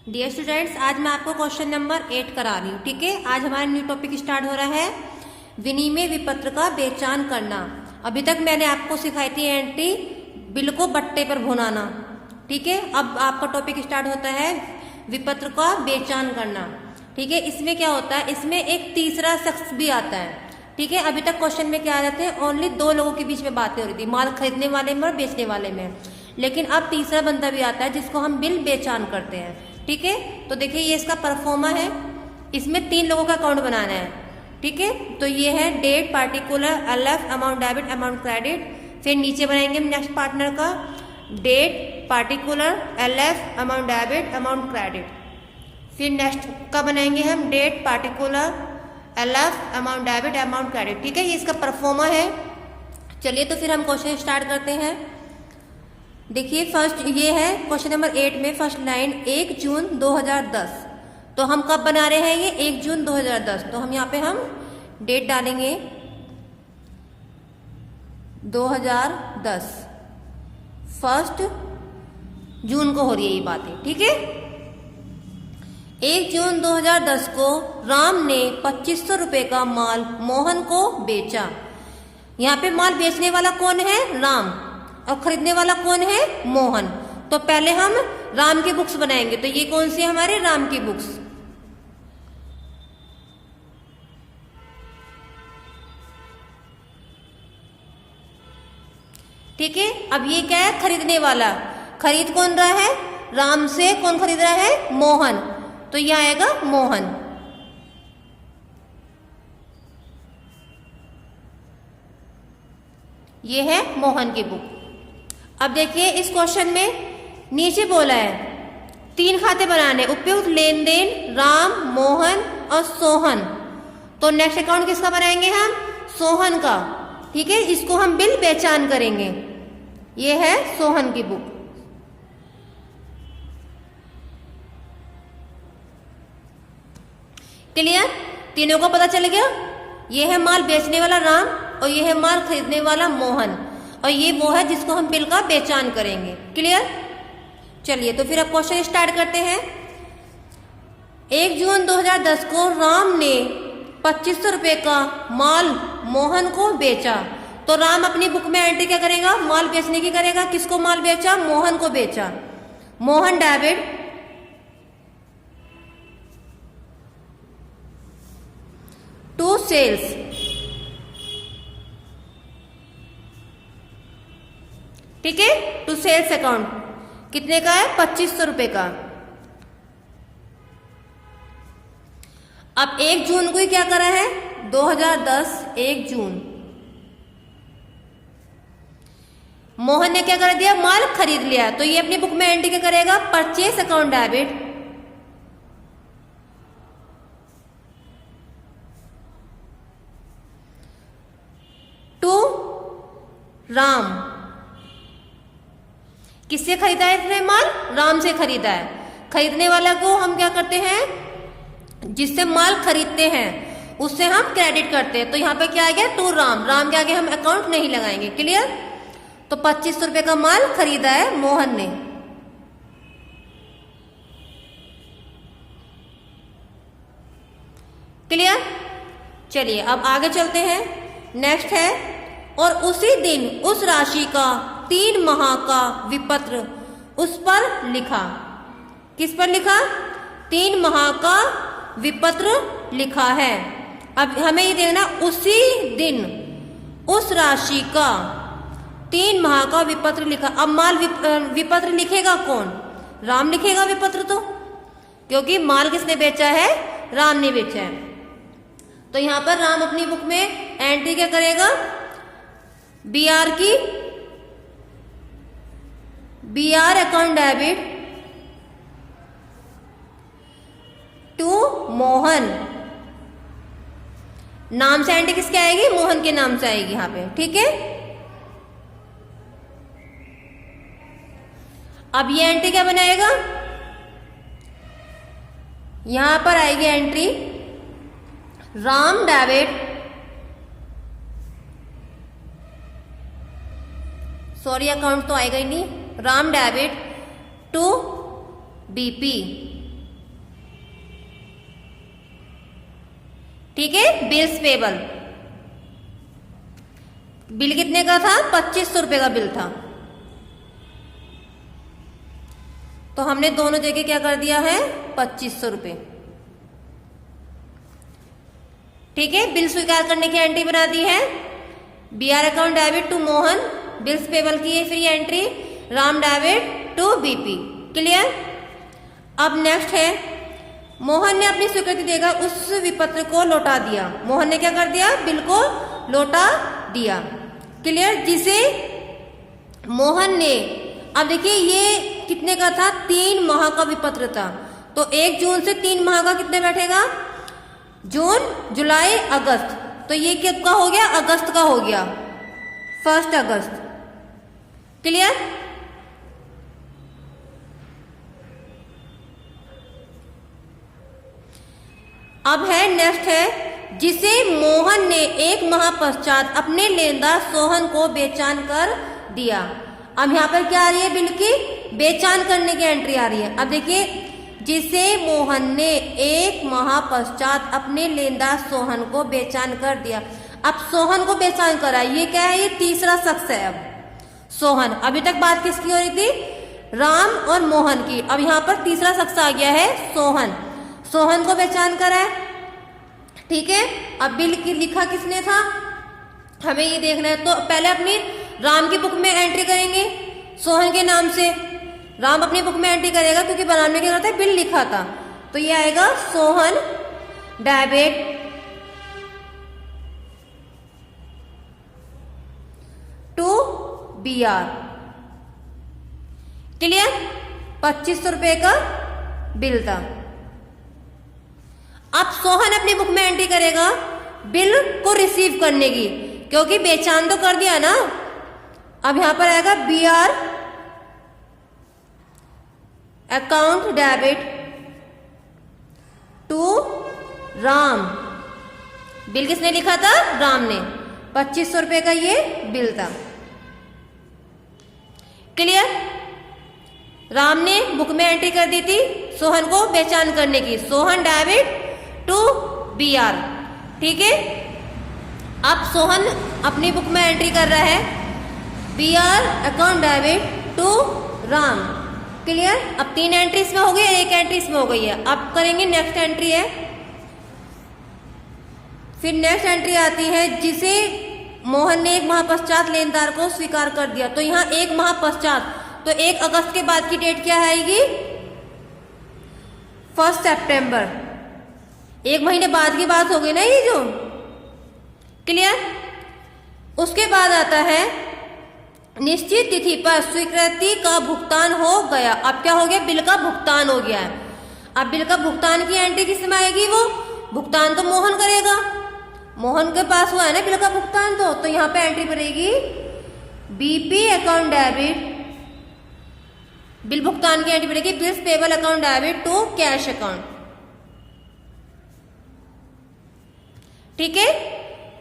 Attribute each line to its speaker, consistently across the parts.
Speaker 1: Dear students, आज मैं आपको क्वेश्चन नंबर 8 करा रही हूँ। ठीक है, आज हमारा न्यू टॉपिक स्टार्ट हो रहा है विनिमय विपत्र का पहचान करना। अभी तक मैंने आपको सिखाई थी एंटी बिल को बट्टे पर भुनाना। ठीक है, अब आपका टॉपिक स्टार्ट होता है विपत्र का पहचान करना। ठीक है, इसमें क्या होता है, इसमें एक तीसरा शख्स भी आता है। ठीक है, अभी तक क्वेश्चन में क्या आ रहे थे, ओनली दो लोगों के बीच में बातें हो रही थी, माल खरीदने वाले में और बेचने वाले में। लेकिन अब तीसरा बंदा भी आता है जिसको हम बिल पहचान करते हैं। ठीक है, तो देखिए ये इसका परफॉर्मा है। इसमें 3 लोगों का अकाउंट बनाना है। ठीक है, तो ये है date particular LF amount debit amount credit. फिर नीचे बनाएंगे हम नेक्स्ट पार्टनर का date particular LF amount debit amount credit. फिर नेक्स्ट का बनाएंगे हम date particular LF amount debit amount credit. ठीक है, ये इसका परफॉर्मा है। चलिए तो फिर हम क्वेश्चन स्टार्ट करते हैं। देखिए फर्स्ट ये है क्वेश्चन नंबर 8 में फर्स्ट लाइन 1 जून 2010। तो हम कब बना रहे हैं, ये 1 जून 2010। तो हम यहाँ पे हम डेट डालेंगे 2010, फर्स्ट जून को हो रही है ये बातें। ठीक है, 1 जून 2010 को राम ने 2500 रुपए का माल मोहन को बेचा। यहाँ पे माल बेचने वाला कौन है, राम, और खरीदने वाला कौन है, मोहन। तो पहले हम राम की बुक्स बनाएंगे। तो ये कौन सी है, हमारे राम की बुक्स। ठीक है, अब ये क्या है, खरीदने वाला। खरीद कौन रहा है, राम से कौन खरीद रहा है, मोहन। तो ये आएगा मोहन। ये है मोहन की बुक। अब देखिए इस क्वेश्चन में नीचे बोला है 3 खाते बनाने, उपयुक्त लेन देन राम, मोहन और सोहन। तो नेक्स्ट अकाउंट किसका बनाएंगे हम, सोहन का। ठीक है, इसको हम बिल पहचान करेंगे। ये है सोहन की बुक। क्लियर, तीनों को पता चल गया। ये है माल बेचने वाला राम और ये है माल खरीदने वाला मोहन, और ये वो है जिसको हम बिल का पहचान करेंगे। क्लियर, चलिए तो फिर अब क्वेश्चन स्टार्ट करते हैं। 1 जून 2010 को राम ने 2500 रुपए का माल मोहन को बेचा। तो राम अपनी बुक में एंट्री क्या करेगा, माल बेचने की करेगा। किसको माल बेचा, मोहन को बेचा। Mohan debit to sales. ठीक है, टू सेल्स अकाउंट कितने का है, 2500 रुपए का। अब 1 जून को ही क्या करा है, 2010 1 जून मोहन ने क्या कर दिया, माल खरीद लिया। तो ये अपनी बुक में एंट्री क्या करेगा, purchase account debit to Ram. किससे खरीदा है इसने माल, राम से खरीदा है। खरीदने वाला को हम क्या करते हैं, जिससे माल खरीदते हैं उससे हम क्रेडिट करते हैं। तो यहाँ पे क्या आ गया, टू राम। राम के आगे हम अकाउंट नहीं लगाएंगे। क्लियर, तो 2500 रुपए का माल खरीदा है मोहन ने। क्लियर, चलिए अब आगे चलते हैं। नेक्स्ट है और उसी दिन उस राशि का 3 माह का विपत्र उस पर लिखा। किस पर लिखा, 3 माह का विपत्र लिखा है। अब हमें ये देखना, उसी दिन उस राशि का 3 माह का विपत्र लिखा। अब माल विपत्र लिखेगा कौन, राम लिखेगा विपत्र, तो क्योंकि माल किसने बेचा है, राम ने बेचा है। तो यहां पर राम अपनी बुक में एंट्री क्या करेगा, BR की, BR account debit to Mohan. नाम से एंट्री किसके आएगी, मोहन के नाम से आएगी यहाँ पे। ठीक है, अब ये एंट्री क्या बनाएगा, यहां पर आएगी entry Ram debit, sorry account तो आएगा ही नहीं, राम डेबिट टू BP ठीक है। बिल्स पेबल, बिल कितने का था? 2500 रुपए का बिल था। तो हमने दोनों जगह क्या कर दिया है? 2500 रुपए। ठीक है, बिल स्वीकार करने की एंट्री बना दी है। BR account debit to Mohan, bills payable की है फिर ये entry, Ram debit to BP. Clear. अब नेक्स्ट है, मोहन ने अपनी स्वीकृति देकर उस विपत्र को लौटा दिया। मोहन ने क्या कर दिया? बिल को लौटा दिया। क्लियर। जिसे मोहन ने, अब देखिए ये कितने का था? 3 माह का विपत्र था। तो 1 जून से 3 माह का कितने बैठेगा? जून, जुलाई, अगस्त। तो ये कब का हो गया? अगस्त का हो गया, 1 अगस्त। क्लियर। अब है नेक्स्ट है, जिसे मोहन ने 1 माह पश्चात अपने लेनदार सोहन को बेचान कर दिया। अब यहां पर क्या आ रही है? बिल की बेचान करने की एंट्री आ रही है। अब देखिए, जिसे मोहन ने 1 माह पश्चात अपने लेनदार सोहन को बेचान कर दिया। अब सोहन को बेचान करा, ये क्या है? ये तीसरा शख्स है। अब सोहन, अभी तक बात किसकी हो रही थी? राम और मोहन की। अब यहाँ पर तीसरा शख्स आ गया है, सोहन। सोहन को बेचान करा है। ठीक है। अब बिल की लिखा किसने था? हमें ये देखना है। तो पहले अपनी राम की बुक में एंट्री करेंगे सोहन के नाम से। राम अपनी बुक में एंट्री करेगा क्योंकि बनाने में क्या करता है? बिल लिखा था। तो ये आएगा Sohan debit to BR. Clear. 2500 रुपए का बिल था। अब सोहन अपनी बुक में एंट्री करेगा बिल को रिसीव करने की, क्योंकि बेचान तो कर दिया ना। अब यहां पर आएगा BR account debit to Ram. Bill किसने लिखा था? राम ने। 2500 रुपए का ये बिल था। क्लियर। राम ने बुक में एंट्री कर दी थी सोहन को बेचान करने की, सोहन डेबिट टू बीआर। ठीक है। अब सोहन अपनी बुक में एंट्री कर रहा है BR account debit to Ram. Clear. अब 3 एंट्री इसमें हो गई, 1 एंट्री इसमें हो गई है। अब करेंगे नेक्स्ट एंट्री है। फिर नेक्स्ट एंट्री आती है, जिसे मोहन ने 1 माह पश्चात लेनदार को स्वीकार कर दिया। तो यहाँ 1 माह पश्चात, तो 1 अगस्त के बाद की डेट क्या आएगी? 1 सितंबर। 1 महीने बाद की बात हो गई ना ये जो। क्लियर। उसके बाद आता है, निश्चित तिथि पर स्वीकृति का भुगतान हो गया। अब क्या हो गया? बिल का भुगतान हो गया है। अब बिल का भुगतान की एंट्री किसमें आएगी? वो भुगतान तो मोहन करेगा, मोहन के पास हुआ है ना बिल का भुगतान। तो यहां पे एंट्री पड़ेगी बीपी अकाउंट डेबिट, बिल भुगतान की एंट्री पड़ेगी bills payable account debit to cash account. ठीक है।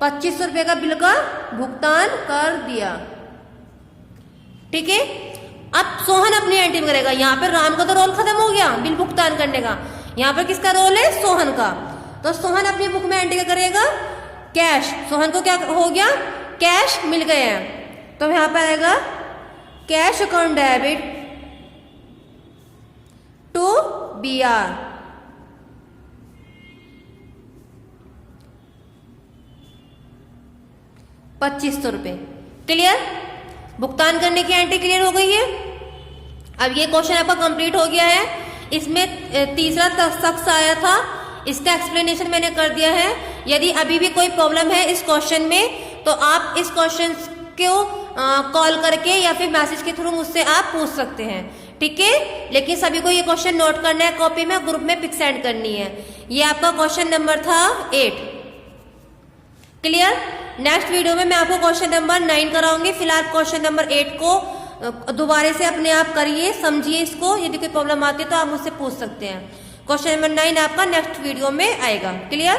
Speaker 1: 2500 रुपए का बिल का भुगतान कर दिया। ठीक है। अब सोहन अपनी एंट्री में करेगा। यहाँ पर राम का तो रोल खत्म हो गया बिल भुगतान करने का, यहाँ पर किसका रोल है? सोहन का। तो सोहन अपनी बुक में एंट्री करेगा कैश। सोहन को क्या हो गया? कैश मिल गए हैं। तो यहाँ पर आएगा cash account debit to BR. ₹2500। Clear. भुगतान करने की एंट्री क्लियर हो गई है। अब ये क्वेश्चन आपका कंप्लीट हो गया है। इसमें तीसरा शख्स आया था, इसका एक्सप्लेनेशन मैंने कर दिया है। यदि अभी भी कोई प्रॉब्लम है इस क्वेश्चन में तो आप इस क्वेश्चन को कॉल करके या फिर मैसेज के थ्रू मुझसे आप पूछ सकते हैं। ठीक है। लेकिन सभी को ये क्वेश्चन नोट करना है, कॉपी में ग्रुप में पिक सेंड करनी है। ये आपका क्वेश्चन नंबर था 8। क्लियर। नेक्स्ट वीडियो में मैं आपको क्वेश्चन नंबर 9 कराऊंगी। फिलहाल क्वेश्चन नंबर 8 को दोबारा से अपने आप करिए, समझिए इसको। यदि कोई प्रॉब्लम आती है तो आप मुझसे पूछ सकते हैं। क्वेश्चन नंबर 9 आपका नेक्स्ट वीडियो में आएगा। क्लियर।